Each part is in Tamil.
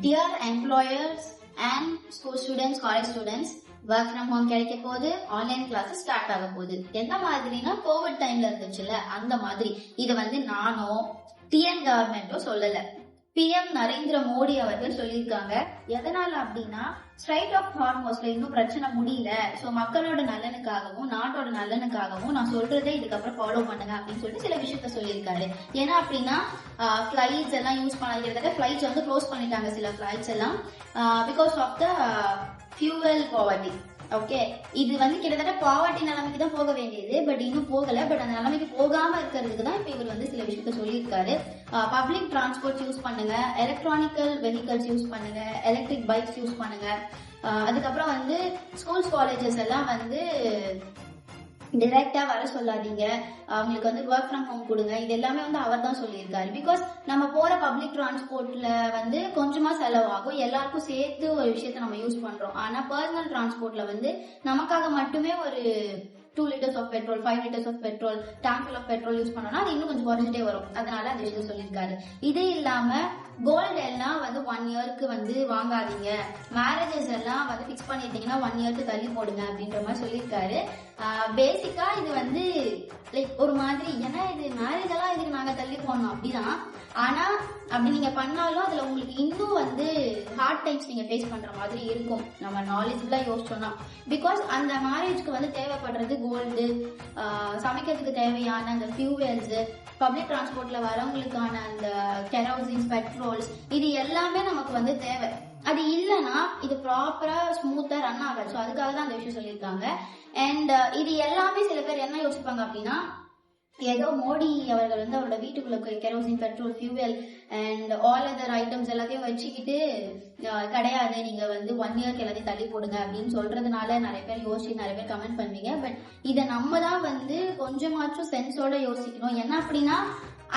Dear employers and school students, college students, work from home கிடைக்க போகுது, ஆன்லைன் கிளாஸ் ஸ்டார்ட் ஆக போகுது. எந்த மாதிரினா கோவிட் டைம்ல இருந்துச்சுல அந்த மாதிரி. இது நானோ டிஎன் கவர்மெண்டோ சொல்லல, பிஎம் நரேந்திர மோடி அவர்கள் சொல்லியிருக்காங்க. எதனால அப்படின்னா ஸ்ட்ரைட் ஆஃப் ஹார்மோஸ்ல இன்னும் பிரச்சனை முடியல. சோ மக்களோட நலனுக்காகவும் நாட்டோட நலனுக்காகவும் நான் சொல்றதை இதுக்கப்புறம் ஃபாலோ பண்ணுங்க அப்படின்னு சொல்லிட்டு சில விஷயத்த சொல்லியிருக்காரு. ஏன்னா அப்படின்னா ஃபிளைட்ஸ் எல்லாம் யூஸ் பண்ண ஃபிளைட்ஸ் க்ளோஸ் பண்ணிட்டாங்க, சில ஃபிளைட்ஸ் எல்லாம் because of the fuel poverty. Okay, இது கிட்டத்தட்ட பாவர்ட்டி நிலைமைக்கு தான் போக வேண்டியது, பட் இன்னும் போகல. பட் அந்த நிலைமைக்கு போகாம இருக்கிறதுக்கு தான் இப்ப இவர் சில விஷயத்த சொல்லியிருக்காரு. பப்ளிக் டிரான்ஸ்போர்ட் யூஸ் பண்ணுங்க, எலக்ட்ரானிக்கல் வெஹிக்கல்ஸ் யூஸ் பண்ணுங்க, எலக்ட்ரிக் பைக்ஸ் யூஸ் பண்ணுங்க. அதுக்கப்புறம் ஸ்கூல்ஸ் காலேஜஸ் எல்லாம் டைரக்டா வர சொல்லாதீங்க, அவங்களுக்கு ஒர்க் ஃப்ரம் ஹோம் கொடுங்க. இது எல்லாமே அவர் தான் சொல்லியிருக்காரு. பிகாஸ் நம்ம போற பப்ளிக் டிரான்ஸ்போர்ட்ல கொஞ்சமா செலவாகும், எல்லாருக்கும் சேர்த்து ஒரு விஷயத்த நம்ம யூஸ் பண்றோம். ஆனா பர்சனல் டிரான்ஸ்போர்ட்ல நமக்காக மட்டுமே ஒரு 2 liters of petrol, 5 liters of petrol, tank full of petrol use பண்ணோம்னா அது இன்னும் கொஞ்சம் குறைஞ்சிட்டே வரும். அதனால அந்த விஷயம் சொல்லியிருக்காரு. இது இல்லாம கோல்டு எல்லாம் 1 இயருக்கு வாங்காதீங்க, மேரேஜஸ் எல்லாம் பிக்ஸ் பண்ணிட்டீங்கன்னா 1 இயருக்கு தள்ளி போடுங்க அப்படின்ற மாதிரி சொல்லியிருக்காரு. பேசிக்கா இது லைக் ஒரு மாதிரி, ஏன்னா இது மேரேஜ் எல்லாம் இதுக்கு நாங்க தள்ளி போடணும் அப்படிதான். ஆனா அப்படி நீங்க பண்ணாலும் அதுல உங்களுக்கு இன்னும் ஹார்ட் டைம்ஸ் நீங்க ஃபேஸ் பண்ற மாதிரி இருக்கும், நம்ம நாலேஜ்ஃபுல்லா யோசிச்சோம்னா. பிகாஸ் அந்த மேரேஜ்க்கு தேவைப்படுறது கோல்டு, சமைக்கிறதுக்கு தேவையான அந்த ஃபியூவல்ஸ், பப்ளிக் டிரான்ஸ்போர்ட்ல வரவங்களுக்கான அந்த கெரோசின்ஸ், பெட்ரோல்ஸ், இது எல்லாமே நமக்கு தேவை. அது இல்லைன்னா இது ப்ராப்பரா ஸ்மூத்தா ரன் ஆகாது. ஸோ அதுக்காக தான் அந்த விஷயம் சொல்லியிருக்காங்க. அண்ட் இது எல்லாமே சில பேர் என்ன யோசிப்பாங்க அப்படின்னா, ஏதோ மோடி அவர்கள் அவரோட வீட்டுக்குள்ள kerosene, petrol, fuel and all other items எல்லாத்தையும் வச்சுக்கிட்டு கிடையாது, நீங்க 1 இயர்க்கு எல்லாத்தையும் தள்ளி போடுங்க அப்படின்னு சொல்றதுனால நிறைய பேர் யோசிச்சு நிறைய பேர் கமெண்ட் பண்ணுவீங்க. பட் இதை நம்ம தான் கொஞ்சமாச்சும் சென்ஸோட யோசிக்கணும். என்ன அப்படின்னா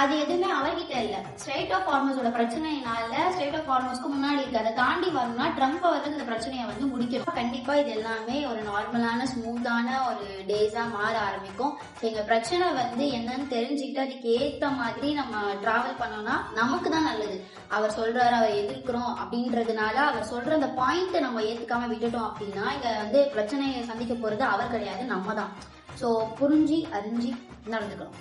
அது எதுவுமே அவர்கிட்ட இல்ல, ஸ்ட்ரைட் ஆஃப் ஹார்மோஸோட பிரச்சனையினால ஸ்ட்ரைட் ஆஃப் ஹார்மோஸ்க்கு முன்னாடி இருக்கு. அதை தாண்டி வரணும்னா ட்ரம்ப் அவர்கள் இந்த பிரச்சனையை முடிக்கணும். கண்டிப்பா இது எல்லாமே ஒரு நார்மலான ஸ்மூத்தான ஒரு டேஸா மாற ஆரம்பிக்கும். எங்க பிரச்சனை என்னன்னு தெரிஞ்சுக்கிட்டு அதுக்கு ஏத்த மாதிரி நம்ம டிராவல் பண்ணோம்னா நமக்கு தான் நல்லது. அவர் சொல்றாரு, அவர் எதிர்க்கிறோம் அப்படின்றதுனால அவர் சொல்ற அந்த பாயிண்ட் நம்ம ஏத்துக்காம விட்டுட்டோம் அப்படின்னா இங்க பிரச்சனையை சந்திக்க போறது அவர் கிடையாது, நம்ம தான். சோ புரிஞ்சு அறிஞ்சு நடந்துக்கணும்.